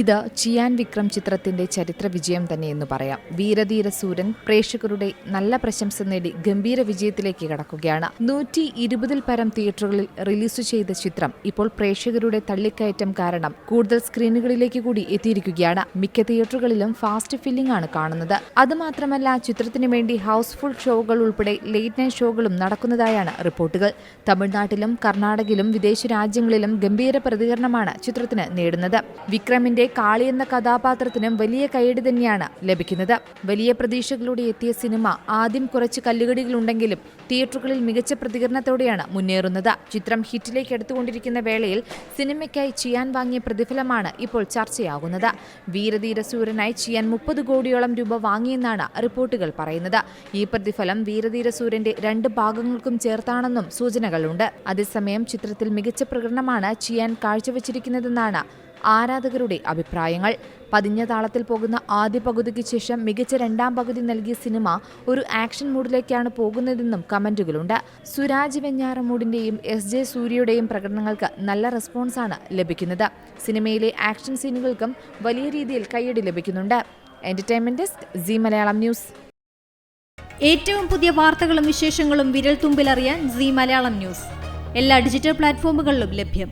ഇത് ചിയാൻ വിക്രം ചിത്രത്തിന്റെ ചരിത്ര വിജയം തന്നെയെന്ന് പറയാം. വീരധീര സൂരൻ പ്രേക്ഷകരുടെ നല്ല പ്രശംസ നേടി ഗംഭീര വിജയത്തിലേക്ക് കടക്കുകയാണ്. 120-ൽ പരം തിയേറ്ററുകളിൽ റിലീസ് ചെയ്ത ചിത്രം ഇപ്പോൾ പ്രേക്ഷകരുടെ തള്ളിക്കയറ്റം കാരണം കൂടുതൽ സ്ക്രീനുകളിലേക്ക് കൂടി എത്തിയിരിക്കുകയാണ്. മിക്ക തിയേറ്ററുകളിലും ഫാസ്റ്റ് ഫില്ലിംഗ് ആണ് കാണുന്നത്. അതുമാത്രമല്ല, ചിത്രത്തിനു വേണ്ടി ഹൗസ്ഫുൾ ഷോകൾ ഉൾപ്പെടെ ലേറ്റ് നൈറ്റ് ഷോകളും നടക്കുന്നതായാണ് റിപ്പോർട്ടുകൾ. തമിഴ്നാട്ടിലും കർണാടകയിലും വിദേശ രാജ്യങ്ങളിലും ഗംഭീര പ്രതികരണമാണ് ചിത്രത്തിന് നേടുന്നത്. വിക്രമിന്റെ കാളി എന്ന കഥാപാത്രത്തിനും വലിയ കയ്യടി തന്നെയാണ് ലഭിക്കുന്നത്. വലിയ പ്രതീക്ഷകളോടെ എത്തിയ സിനിമ ആദ്യം കുറച്ച് കല്ലുകടികളുണ്ടെങ്കിലും തിയേറ്ററുകളിൽ മികച്ച പ്രതികരണത്തോടെയാണ് മുന്നേറുന്നത്. ചിത്രം ഹിറ്റിലേക്ക് എടുത്തുകൊണ്ടിരിക്കുന്ന വേളയിൽ സിനിമയ്ക്കായി ചിയാൻ വാങ്ങിയ പ്രതിഫലമാണ് ഇപ്പോൾ ചർച്ചയാകുന്നത്. വീരധീര സൂരനായി ചിയാൻ 30 കോടിയോളം രൂപ വാങ്ങിയെന്നാണ് റിപ്പോർട്ടുകൾ പറയുന്നത്. ഈ പ്രതിഫലം വീരധീര സൂരന്റെ 2 ഭാഗങ്ങൾക്കും ചേർത്താണെന്നും സൂചനകളുണ്ട്. അതേസമയം ചിത്രത്തിൽ മികച്ച പ്രകടനമാണ് ചിയാൻ കാഴ്ചവെച്ചിരിക്കുന്നതെന്നാണ് ആരാധകരുടെ അഭിപ്രായങ്ങൾ. പതിഞ്ഞ താളത്തിൽ പോകുന്ന ആദ്യ പകുതിക്ക് ശേഷം മികച്ച 2ാം പകുതി നൽകിയ സിനിമ ഒരു ആക്ഷൻ മൂഡിലേക്കാണ് പോകുന്നതെന്നും കമന്റുകളുണ്ട്. സുരാജ് വെഞ്ഞാറമൂടിന്റെയും SJ സൂര്യയുടെയും പ്രകടനങ്ങൾക്ക് നല്ല റെസ്പോൺസാണ് ലഭിക്കുന്നത്. സിനിമയിലെ ആക്ഷൻ സീനുകൾക്കും വലിയ രീതിയിൽ കയ്യടി ലഭിക്കുന്നുണ്ട്. Entertainment desk, Zee Malayalam news. ഏറ്റവും പുതിയ വാർത്തകളും വിശേഷങ്ങളും വിരൽ തുമ്പിലറിയാൻ സീ മലയാളം ന്യൂസ് എല്ലാ ഡിജിറ്റൽ പ്ലാറ്റ്ഫോമുകളിലും ലഭ്യം.